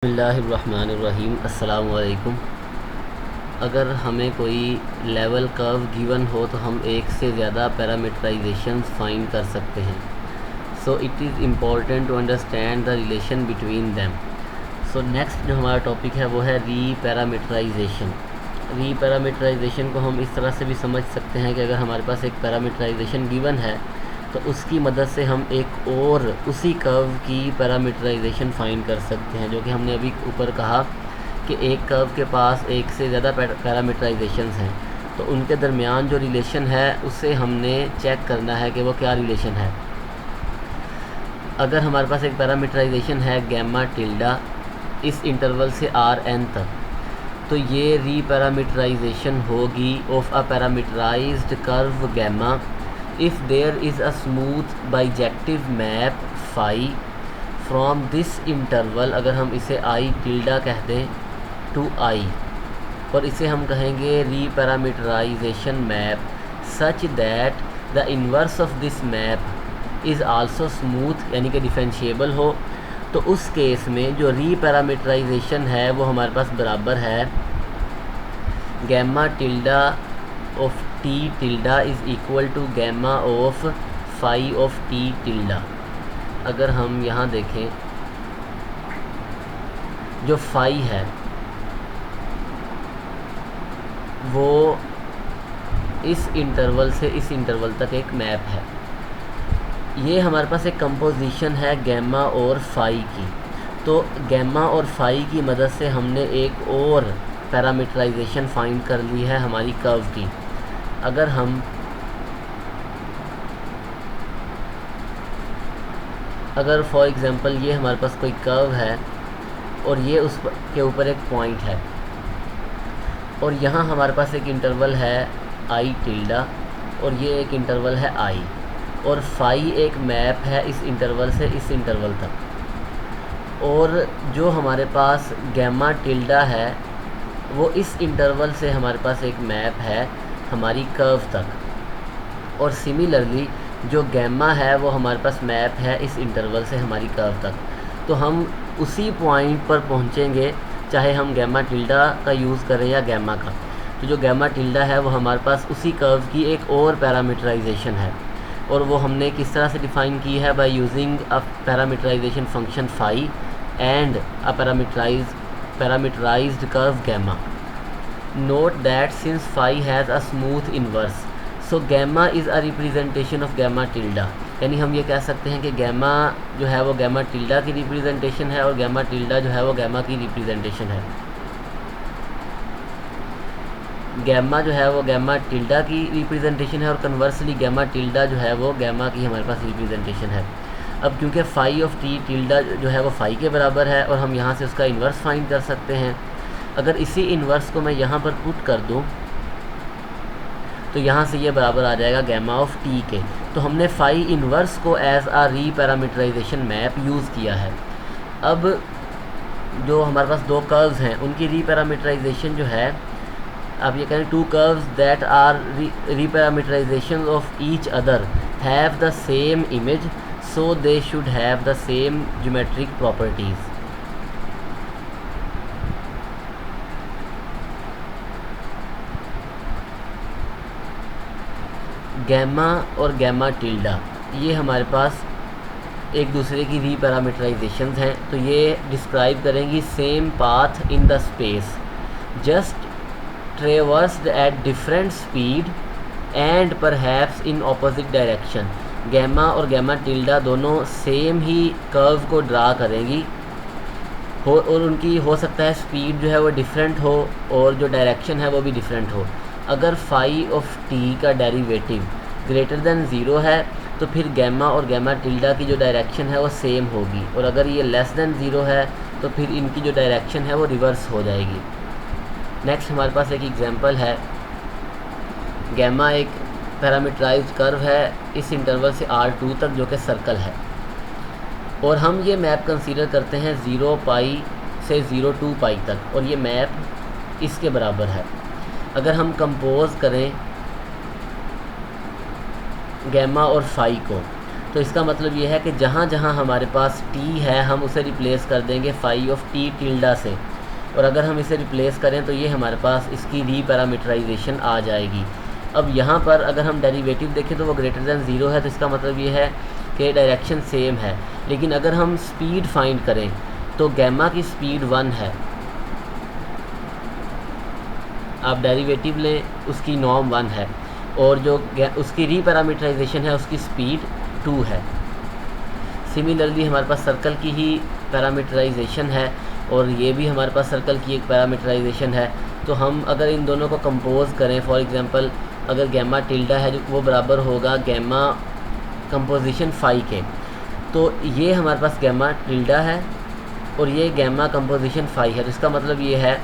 बिस्मिल्लाहिर्रहमानिर्रहीम। अस्सलाम वालेकुम। अगर हमें कोई लेवल कर्व गिवन हो तो हम एक से ज़्यादा पैरामीटराइजेशन फाइंड कर सकते हैं। So it is important to understand the relation between them. So next जो हमारा टॉपिक है वो है री पैरामीटराइजेशन को हम इस तरह से भी समझ सकते हैं कि अगर हमारे पास एक पैरामीटराइजेशन गिवन है तो उसकी मदद से हम एक और उसी कर्व की पैरामीटराइजेशन फाइंड कर सकते हैं, जो कि हमने अभी ऊपर कहा कि एक कर्व के पास एक से ज़्यादा पैरामीटराइजेशंस हैं तो उनके दरमियान जो रिलेशन है उसे हमने चेक करना है कि वो क्या रिलेशन है। अगर हमारे पास एक पैरामीटराइजेशन है गैमा टिल्डा इस इंटरवल से आर एन तक, तो ये री पैरामीटराइजेशन होगी of a parameterized curve gamma if there is a smooth bijective map phi from this interval। अगर हम इसे i टिल्डा कह दें टू i और इसे हम कहेंगे reparameterization map such that the inverse of this map is also smooth, यानी कि डिफरेंशिएबल हो, तो उस केस में जो री पैरामीटराइजेशन है वो हमारे पास बराबर है gamma tilde of t tilde is equal to gamma of phi of t tilde. अगर हम यहाँ देखें जो फाई है वो इस इंटरवल से इस इंटरवल तक एक मैप है। ये हमारे पास एक कंपोजिशन है गैमा और फाई की, तो गैमा और फाई की मदद से हमने एक और पैरामीटराइजेशन फाइंड कर ली है हमारी कर्व की। अगर फॉर एग्ज़ाम्पल ये हमारे पास कोई कर्व है और ये उस के ऊपर एक पॉइंट है और यहाँ हमारे पास एक इंटरवल है आई टिल्डा और ये एक इंटरवल है आई, और फाई एक मैप है इस इंटरवल से इस इंटरवल तक, और जो हमारे पास गैमा टिल्डा है वो इस इंटरवल से हमारे पास एक मैप है हमारी कर्व तक, और सिमिलरली जो गैमा है वो हमारे पास मैप है इस इंटरवल से हमारी कर्व तक। तो हम उसी पॉइंट पर पहुंचेंगे चाहे हम गैमा टिल्डा का यूज़ करें या गैमा का। तो जो गैमा टिल्डा है वो हमारे पास उसी कर्व की एक और पैरामीटराइजेशन है, और वो हमने किस तरह से डिफ़ाइन की है, by using a parameterization function phi and a parameterized curve gamma. Note that since phi has a smooth inverse, so gamma is a representation of gamma tilde। यानी हम ये कह सकते हैं कि गैमा जो है वो गैमा टिल्डा की रिप्रेजेंटेशन है और गैमा टिल्डा जो है वो गैमा की रिप्रेजेंटेशन है। गैमा जो है वो गैमा टिल्डा की रिप्रेजेंटेशन है और कन्वर्सली गैमा टिल्डा जो है वो गैमा की हमारे पास रिप्रेजेंटेशन है। अब क्योंकि फाई ऑफ टी टिल्डा जो है वो फाई के बराबर है और हम यहाँ से उसका इन्वर्स फाइंड कर सकते हैं। अगर इसी इन्वर्स को मैं यहाँ पर पुट कर दूँ तो यहाँ से ये बराबर आ जाएगा गैमा ऑफ टी के। तो हमने फाई इन्वर्स को एज आ री पैरामीटराइजेशन मैप यूज़ किया है। अब जो हमारे पास दो कर्व्स हैं उनकी री पैरामीटराइजेशन जो है, आप ये कहें two curves that are reparameterization of each other have the same image, so they should have the same geometric properties. Gamma और गैमा टिल्डा ये हमारे पास एक दूसरे की री पैरामीटराइजेशंस हैं, तो ये डिस्क्राइब करेंगी same path in the space just traversed at different speed and perhaps in opposite direction. Gamma और गैमा टिल्डा दोनों सेम ही कर्व को ड्रा करेंगी और उनकी हो सकता है स्पीड जो है वो डिफरेंट हो और जो डायरेक्शन है वो भी डिफरेंट हो। अगर फाई ऑफ टी का डेरिवेटिव ग्रेटर दैन ज़ीरो है तो फिर गैमा और गैमा टिल्डा की जो डायरेक्शन है वो सेम होगी, और अगर ये लेस दैन ज़ीरो है तो फिर इनकी जो डायरेक्शन है वो रिवर्स हो जाएगी। नेक्स्ट हमारे पास एक एग्जांपल है, गैमा एक पैरामीटराइज्ड कर्व है इस इंटरवल से R2 तक जो कि सर्कल है, और हम ये मैप कंसीडर करते हैं 0 पाई से 0 2 पाई तक, और ये मैप इसके बराबर है। अगर हम कंपोज करें गैमा और फाई को तो इसका मतलब ये है कि जहाँ जहाँ हमारे पास टी है हम उसे रिप्लेस कर देंगे फाई ऑफ टी टिल्डा से, और अगर हम इसे रिप्लेस करें तो ये हमारे पास इसकी रीपैरामीटराइजेशन आ जाएगी। अब यहाँ पर अगर हम डेरिवेटिव देखें तो वो ग्रेटर दैन ज़ीरो है, तो इसका मतलब ये है कि डायरेक्शन सेम है। लेकिन अगर हम स्पीड फाइंड करें तो गैमा की स्पीड 1 है, आप डेरिवेटिव लें उसकी नॉर्म 1 है, और जो उसकी रीपैरामीटराइजेशन है उसकी स्पीड 2 है। सिमिलरली हमारे पास सर्कल की ही पैरामीटराइजेशन है और ये भी हमारे पास सर्कल की एक पैरामीटराइजेशन है। तो हम अगर इन दोनों को कंपोज करें, फॉर एग्जांपल अगर गैमा टिल्डा है जो वो बराबर होगा गैमा कंपोजिशन फाई के, तो ये हमारे पास गैमा टिल्डा है और ये गैमा कंपोजिशन फाई है। तो इसका मतलब ये है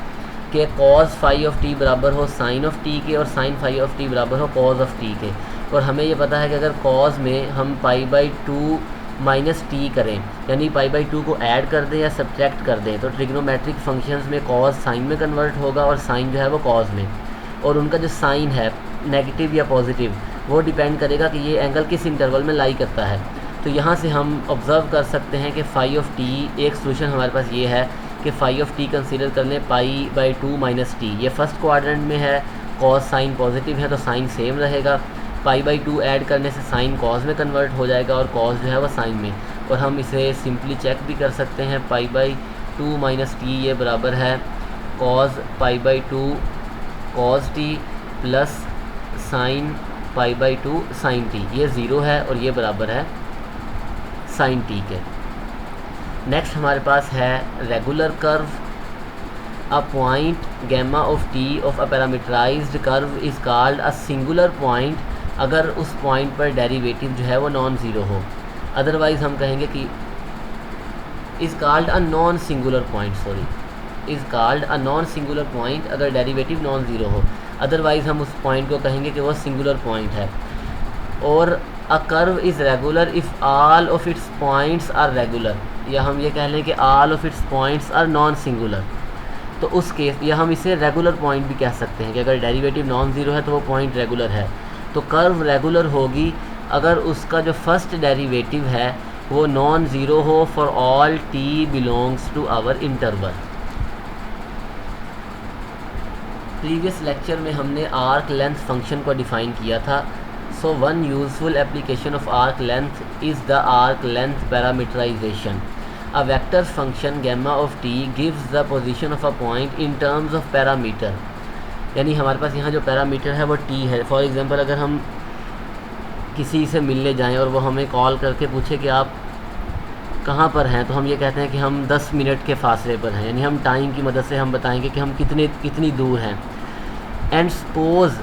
कि कॉज फाई ऑफ टी बराबर हो साइन ऑफ टी के और साइन फाई ऑफ टी बराबर हो कॉज ऑफ टी के। और हमें ये पता है कि अगर कॉज में हम π/2 माइनस टी करें, यानी π/2 को ऐड कर दें या सब्ट्रैक्ट कर दें, तो ट्रिग्नोमेट्रिक फंक्शंस में कॉज साइन में कन्वर्ट होगा और साइन जो है वो कॉज में, और उनका जो साइन है नेगेटिव या पॉजिटिव वो डिपेंड करेगा कि ये एंगल किस इंटरवल में लाई करता है। तो यहाँ से हम ऑब्ज़र्व कर सकते हैं कि फाई ऑफ टी, एक सोल्यूशन हमारे पास ये है कि फाई ऑफ टी कंसीडर कर लें π/2 माइनस टी, ये फर्स्ट क्वाड्रेंट में है, कॉज साइन पॉजिटिव है तो साइन सेम रहेगा, π/2 ऐड करने से साइन कॉज में कन्वर्ट हो जाएगा और कॉज जो है वो साइन में। और हम इसे सिंपली चेक भी कर सकते हैं, π/2 माइनस टी ये बराबर है cos π/2 cos T plus sine π/2 sine T, ये ज़ीरो है और ये बराबर है साइन टी के। नेक्स्ट हमारे पास है regular curve. A point gamma of t of a parameterized curve is called a singular point अगर उस पॉइंट पर डेरिवेटिव जो है वो नॉन ज़ीरो हो। अदरवाइज़ हम कहेंगे कि is called a non singular point, is called a non singular point अगर डेरिवेटिव नॉन ज़ीरो हो। अदरवाइज़ हम उस पॉइंट को कहेंगे कि वो सिंगुलर पॉइंट है। और a curve is regular if all of its points are regular, या हम ये कह लें कि all of its points are non singular. तो उस केस या हम इसे रेगुलर पॉइंट भी कह सकते हैं कि अगर डेरिवेटिव नॉन ज़ीरो है तो वो पॉइंट रेगुलर है। तो कर्व रेगुलर होगी अगर उसका जो फर्स्ट डेरिवेटिव है वो नॉन ज़ीरो हो for all t belongs to our interval. Previous lecture में हमने आर्क लेंथ फंक्शन को डिफ़ाइन किया था। So one useful application of arc length is the arc length parameterization. A vector function gamma of t gives the position of a point in terms of parameter, यानी हमारे पास यहाँ जो parameter है वो t है। For example अगर हम किसी से मिलने जाएं और वो हमें कॉल करके पूछे कि आप कहाँ पर हैं, तो हम ये कहते हैं कि हम 10 मिनट के फासले पर हैं, यानी हम टाइम की मदद से हम बताएंगे कि हम कितनी दूर हैं। And suppose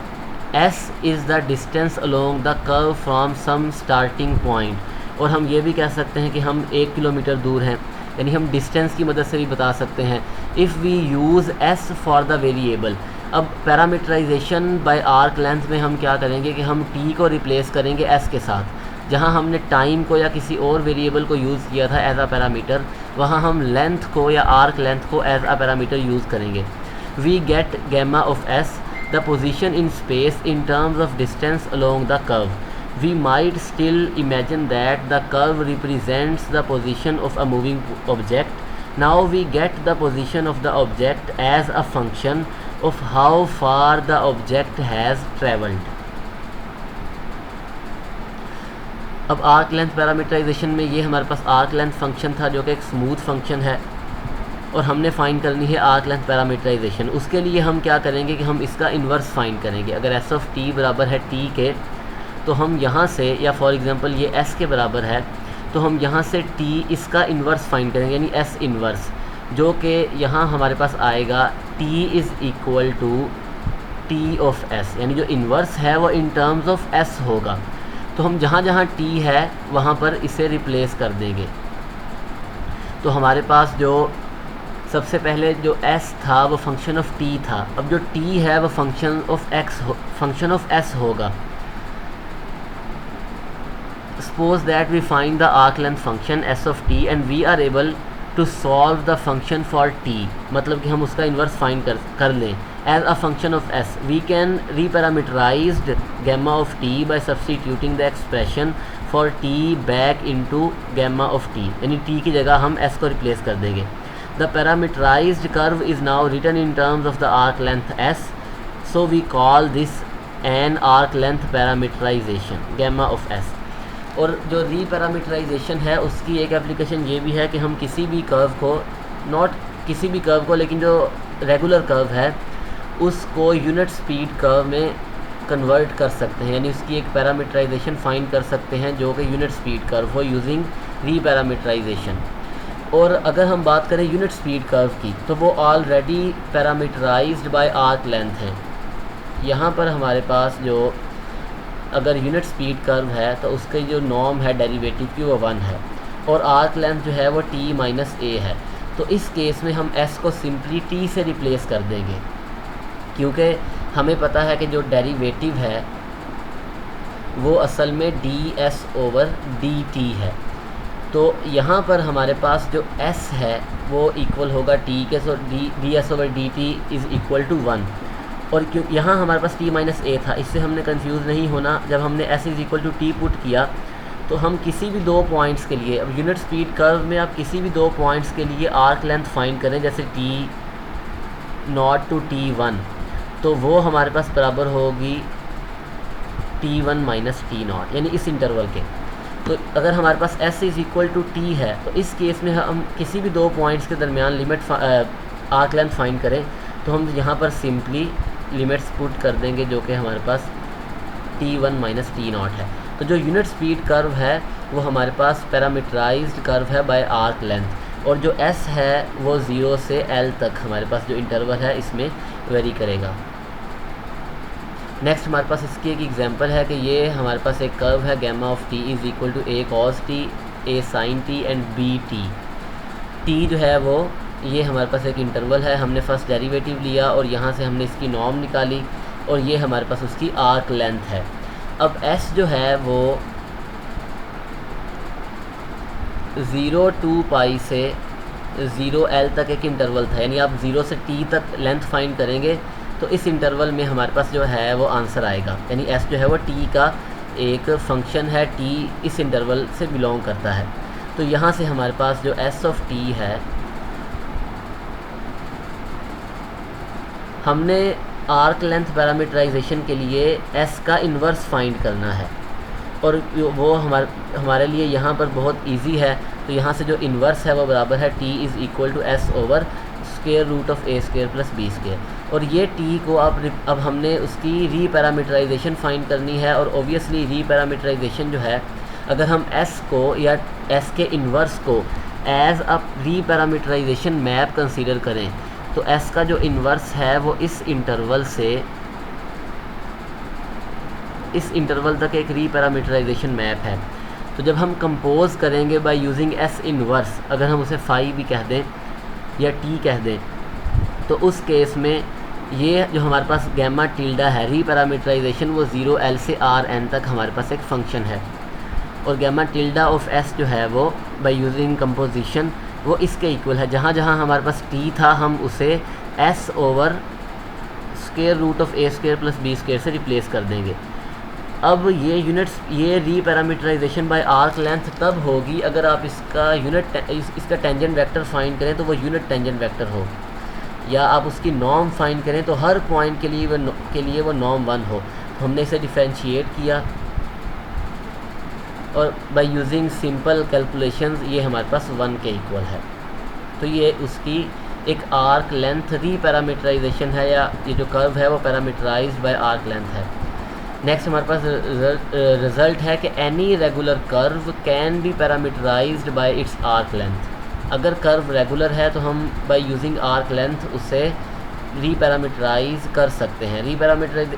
s is the distance along the curve from some starting point, और हम ये भी कह सकते हैं कि हम 1 किलोमीटर दूर हैं, यानी हम डिस्टेंस की मदद से भी बता सकते हैं। If we use s for the variable, अब पैरामीटराइजेशन बाय आर्क लेंथ में हम क्या करेंगे कि हम t को रिप्लेस करेंगे s के साथ। जहां हमने टाइम को या किसी और वेरिएबल को यूज़ किया था एज अ पैरामीटर, वहां हम लेंथ को या आर्क लेंथ को एज अ पैरामीटर यूज़ करेंगे। We get gamma of s the position in space in terms of distance along the curve. We might still imagine that the curve represents the position of a moving object. Now we get the position of the object as a function of how far the object has travelled. अब arc length parameterisation में ये हमारे पास arc length function था जो कि एक smooth function है, और हमने फाइंड करनी है आर्क लेंथ पैरामीटराइजेशन। उसके लिए हम क्या करेंगे कि हम इसका इन्वर्स फाइंड करेंगे। अगर s ऑफ t बराबर है t के, तो हम यहाँ से, या फॉर एग्ज़ाम्पल ये s के बराबर है, तो हम यहाँ से t इसका इन्वर्स फाइंड करेंगे, यानी s इन्वर्स, जो कि यहाँ हमारे पास आएगा t is equal to t of s, यानी जो इन्वर्स है वो इन टर्म्स ऑफ s होगा। तो हम जहाँ जहाँ t है वहाँ पर इसे रिप्लेस कर देंगे। तो हमारे पास जो सबसे पहले जो s था वो फंक्शन ऑफ t था, अब जो t है वो फंक्शन ऑफ s होगा। Suppose that we find the arc length function s of t and we are able to solve the function for T, मतलब कि हम उसका इन्वर्स फाइंड कर लें as a function of S, we can reparameterized gamma of T by substituting the expression for T back into gamma of T, यानी T की जगह हम एस को रिप्लेस कर देंगे। The parameterized curve is now written in terms of the arc length S, so we call this an arc length parameterisation gamma of s. और जो reparameterization है उसकी एक एप्लीकेशन ये भी है कि हम किसी भी कर्व को, नॉट किसी भी कर्व को लेकिन जो रेगुलर कर्व है उसको यूनिट स्पीड कर्व में कन्वर्ट कर सकते हैं, यानी उसकी एक पैरामीटराइजेशन फाइंड कर सकते हैं जो कि यूनिट स्पीड कर्व हो यूजिंग रीपैरामीटराइजेशन। और अगर हम बात करें यूनिट स्पीड कर्व की तो वो already parameterized by arc length है। यहाँ पर हमारे पास जो अगर यूनिट स्पीड कर्व है तो उसकी जो नॉर्म है डेरिवेटिव की वो 1 है और आर्क लेंथ जो है वो t माइनस a है। तो इस केस में हम s को सिंपली t से रिप्लेस कर देंगे, क्योंकि हमें पता है कि जो डेरिवेटिव है वो असल में ds ओवर dt है। तो यहाँ पर हमारे पास जो s है वो इक्वल होगा t के, सो ds over dt is equal to 1। और क्यों यहाँ हमारे पास t माइनस a था, इससे हमने कंफ्यूज नहीं होना। जब हमने s is equal to t put किया तो हम किसी भी 2 पॉइंट्स के लिए, अब यूनिट स्पीड कर्व में आप किसी भी 2 पॉइंट्स के लिए आर्क लेंथ फाइंड करें, जैसे t0 टू t1, तो वो हमारे पास बराबर होगी t1 माइनस t0, यानी इस इंटरवल के। तो अगर हमारे पास s is equal to t है तो इस केस में हम किसी भी 2 पॉइंट्स के दरमियान लिमिट आर्क लेंथ फाइंड करें तो हम यहाँ पर सिंपली लिमिट्स पुट कर देंगे जो कि हमारे पास t1 माइनस t0 है। तो जो यूनिट स्पीड कर्व है वो हमारे पास पैरामीटराइज्ड कर्व है बाय आर्क लेंथ, और जो s है वो 0 से l तक हमारे पास जो इंटरवल है इसमें वेरी करेगा। नेक्स्ट हमारे पास इसकी एक एग्जांपल है कि ये हमारे पास एक कर्व है gamma of t is equal to a cos t, a sin t and b t। t जो है वो ये हमारे पास एक इंटरवल है, हमने फर्स्ट डेरिवेटिव लिया और यहाँ से हमने इसकी नॉर्म निकाली और ये हमारे पास उसकी आर्क लेंथ है। अब s जो है वो 0 टू पाई से 0l तक एक इंटरवल था, यानी आप 0 से t तक लेंथ फाइंड करेंगे तो इस इंटरवल में हमारे पास जो है वो आंसर आएगा, यानी s जो है वो t का एक फंक्शन है, t इस इंटरवल से बिलोंग करता है। तो यहाँ से हमारे पास जो s ऑफ t है, हमने आर्क लेंथ पैरामीटराइजेशन के लिए s का इन्वर्स फाइंड करना है और वो हमारे लिए यहाँ पर बहुत इजी है। तो यहाँ से जो इन्वर्स है वो बराबर है t is equal to s over square root of a square plus b square. और ये t को अब हमने उसकी रीपैरामीटराइजेशन फाइंड करनी है, और ओबियसली रीपैरामीटराइजेशन जो है अगर हम s को या s के इन्वर्स को as a reparameterization map consider करें तो s का जो इन्वर्स है वो इस इंटरवल से इस इंटरवल तक एक रीपैरामीटराइजेशन मैप है। तो जब हम कंपोज करेंगे बाय यूजिंग s इन्वर्स, अगर हम उसे फाई भी कह दें या t कह दें, तो उस केस में ये जो हमारे पास गैमा टिल्डा है रीपैरामीटराइजेशन वो 0l से rn तक हमारे पास एक फंक्शन है, और गैमा टिल्डा ऑफ s जो है वो बाय यूजिंग कंपोजिशन वो इसके इक्वल है। जहाँ जहाँ हमारे पास t था हम उसे s over square root of a square plus b square से रिप्लेस कर देंगे। अब ये रीपैरामीटराइजेशन बाय आर्क लेंथ तब होगी अगर आप इसका टेंजेंट वेक्टर फाइंड करें तो वो यूनिट टेंजेंट वेक्टर हो, या आप उसकी नॉर्म फाइंड करें तो हर पॉइंट के लिए वो नॉर्म 1 हो। तो हमने इसे डिफरेंशिएट किया और बाय यूजिंग सिंपल कैलकुलेशंस ये हमारे पास 1 के इक्वल है। तो ये उसकी एक आर्क लेंथ रीपैरामीटराइजेशन है, या ये जो कर्व है वो पैरामीटराइज्ड बाय आर्क लेंथ है। नेक्स्ट हमारे पास रिजल्ट है कि any regular curve can be parameterized by its arc length. अगर कर्व रेगुलर है तो हम बाय यूजिंग आर्क लेंथ उसे रीपैरामीटराइज कर सकते हैं। रीपैरामीटराइज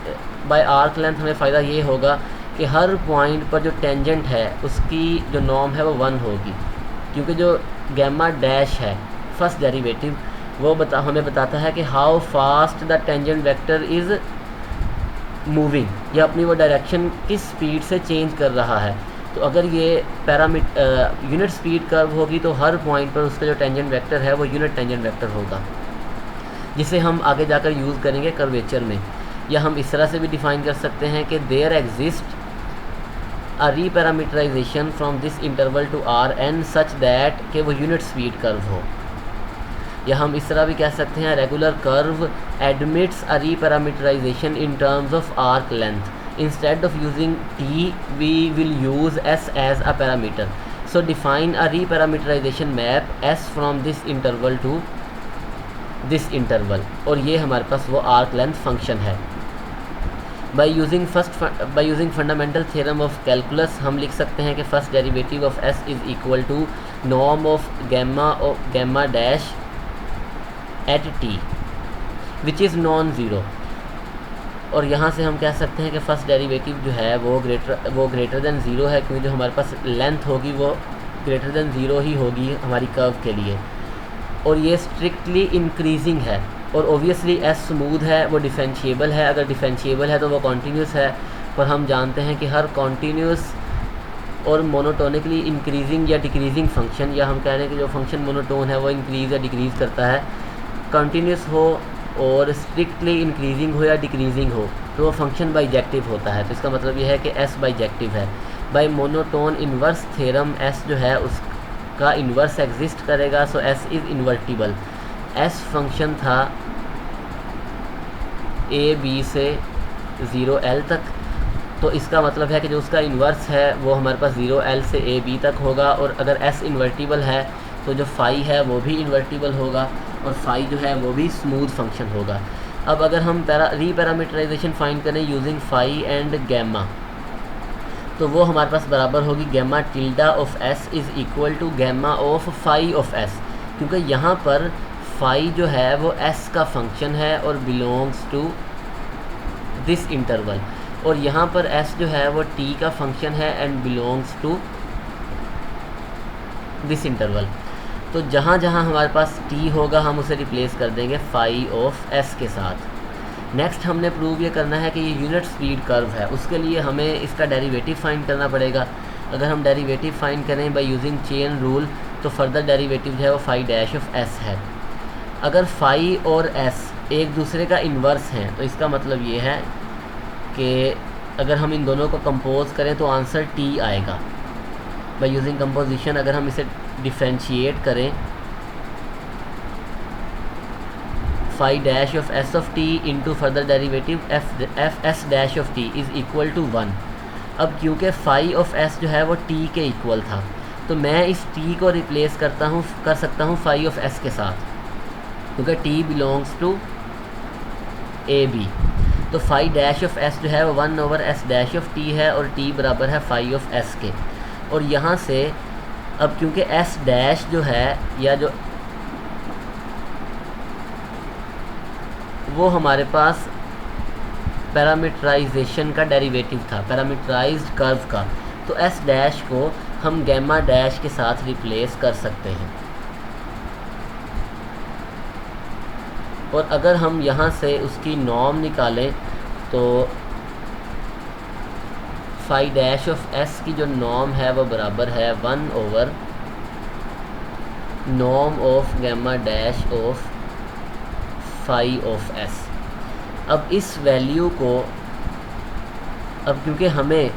बाय आर्क लेंथ हमें फ़ायदा ये होगा कि हर पॉइंट पर जो टेंजेंट है उसकी जो नॉर्म है वो 1 होगी, क्योंकि जो गैमा डैश है फर्स्ट डेरिवेटिव वो हमें बताता है कि how fast the tangent vector is moving, या अपनी वो डायरेक्शन किस स्पीड से चेंज कर रहा है। तो अगर ये यूनिट स्पीड कर्व होगी तो हर पॉइंट पर उसका जो टेंजेंट वेक्टर है वो यूनिट टेंजेंट वेक्टर होगा, जिसे हम आगे जाकर यूज़ करेंगे कर्वेचर में। या हम इस तरह से भी डिफ़ाइन कर सकते हैं कि there exist a reparameterization from this interval to R n such that कि वो यूनिट स्पीड कर्व हो। या हम इस तरह भी कह सकते हैं regular curve admits a reparameterization in terms of arc length. Instead of using t, we will use s as a parameter. So define a reparameterization map s from this interval to this interval, और ये हमारे पास वो arc length function है। By using fundamental theorem of calculus हम लिख सकते हैं कि first derivative of s is equal to norm of gamma dash at t which is non-zero। और यहाँ से हम कह सकते हैं कि फ़र्स्ट डेरिवेटिव जो है वो ग्रेटर दैन ज़ीरो है, क्योंकि जो हमारे पास लेंथ होगी वो ग्रेटर दैन ज़ीरो ही होगी हमारी कर्व के लिए। और ये स्ट्रिक्टली इंक्रीजिंग है, और ओबियसली एस स्मूथ है, वो डिफरेंशिएबल है। अगर डिफरेंशिएबल है तो वो कॉन्टीन्यूस है, पर हम जानते हैं कि हर कॉन्टीन्यूस और मोनोटोनिकली इंक्रीजिंग या डिक्रीजिंग फंक्शन, या हम कह रहे हैं कि जो फंक्शन मोनोटोन है वो इंक्रीज़ या डिक्रीज़ करता है, कंटिन्यूस हो और स्ट्रिक्टली इंक्रीजिंग हो या डिक्रीजिंग हो, तो वो फंक्शन बाइजेक्टिव होता है। तो इसका मतलब ये है कि एस बाइजेक्टिव है। By monotone inverse theorem S जो है उसका इन्वर्स एग्जिस्ट करेगा, so S is invertible. S function था ए बी से 0 L तक, तो इसका मतलब है कि जो उसका इन्वर्स है वो हमारे पास 0 L से ए बी तक होगा। और अगर एस इन्वर्टिबल है तो जो फाई है वो भी इन्वर्टिबल होगा, और फाई जो है वो भी स्मूथ फंक्शन होगा। अब अगर हम रीपैरामीटराइजेशन फाइंड करें यूजिंग फाई एंड गैमा, तो वो हमारे पास बराबर होगी gamma tilde of s is equal to gamma of phi of s, क्योंकि यहाँ पर फाई जो है वो एस का फंक्शन है और बिलोंग्स टू दिस इंटरवल, और यहाँ पर एस जो है वो टी का फंक्शन है and belongs to this interval. तो जहाँ जहाँ हमारे पास t होगा हम उसे रिप्लेस कर देंगे फाई ऑफ s के साथ। नेक्स्ट हमने प्रूव ये करना है कि ये यूनिट स्पीड कर्व है, उसके लिए हमें इसका डेरिवेटिव फाइंड करना पड़ेगा। अगर हम डेरिवेटिव फाइंड करें बाय यूजिंग चेन रूल, तो फर्दर डेरिवेटिव जो है वो फाई डैश ऑफ s है। अगर फाई और s एक दूसरे का इन्वर्स हैं, तो इसका मतलब ये है कि अगर हम इन दोनों को कंपोज करें तो आंसर t आएगा। बाय यूजिंग कंपोजिशन अगर हम इसे डिफ्रेंशिएट करें, phi dash of s of t into further derivative f s dash of t is equal to 1। अब क्योंकि फाई ऑफ एस जो है वो टी के इक्वल था, तो मैं इस टी को रिप्लेस कर सकता हूँ फाई ऑफ एस के साथ, क्योंकि t belongs to a b. तो फाई डैश ऑफ एस जो है वो 1 over s dash of t है, और टी बराबर है फाई ऑफ एस के। और यहाँ से अब क्योंकि एस डैश जो है या जो वो हमारे पास पैरामीटराइजेशन का डेरिवेटिव था, पैरामीटराइज्ड कर्व का, तो एस डैश को हम गैमा डैश के साथ रिप्लेस कर सकते हैं। और अगर हम यहाँ से उसकी नॉर्म निकालें तो फाई डैश ऑफ एस की जो नॉर्म है वो बराबर है 1 over norm of gamma dash of phi of s. अब इस वैल्यू को, अब क्योंकि हमें,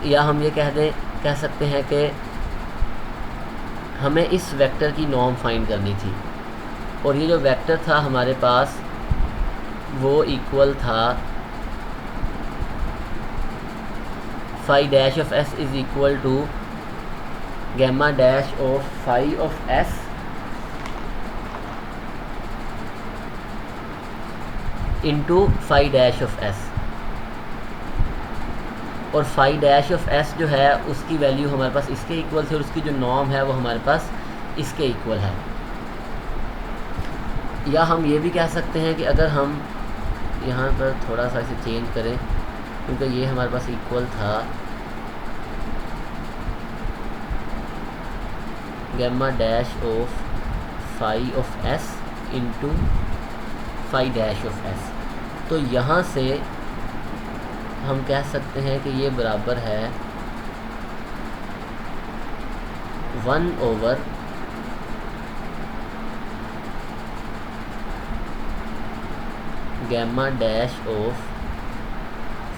या हम ये कह सकते हैं कि हमें इस वेक्टर की नॉर्म फाइंड करनी थी, और ये जो वेक्टर था हमारे पास वो इक्वल था phi dash of s is equal to gamma dash of phi of s into phi dash of s. और फाई डैश ऑफ एस जो है उसकी वैल्यू हमारे पास इसके इक्वल थी, और उसकी जो नॉर्म है वो हमारे पास इसके इक्वल है। या हम ये भी कह सकते हैं कि अगर हम यहाँ पर थोड़ा सा इसे चेंज करें, क्योंकि ये हमारे पास इक्वल था gamma dash of phi of s into phi dash of s, तो यहाँ से हम कह सकते हैं कि ये बराबर है 1/, gamma dash of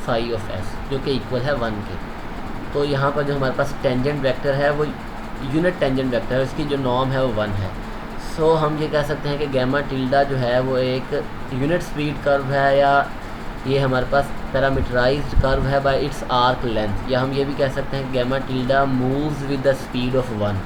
phi of s, जो कि इक्वल है 1 के। तो यहाँ पर जो हमारे पास टेंजेंट वेक्टर है वो यूनिट टेंजेंट वेक्टर है, उसकी जो नॉर्म है वो 1 है। सो हम ये कह सकते हैं कि गैमा टिल्डा जो है वो एक यूनिट स्पीड कर्व है, या ये हमारे पास पैरामीटराइज्ड कर्व है बाय इट्स आर्क लेंथ, या हम ये भी कह सकते हैं कि gamma tilde moves with the speed of 1।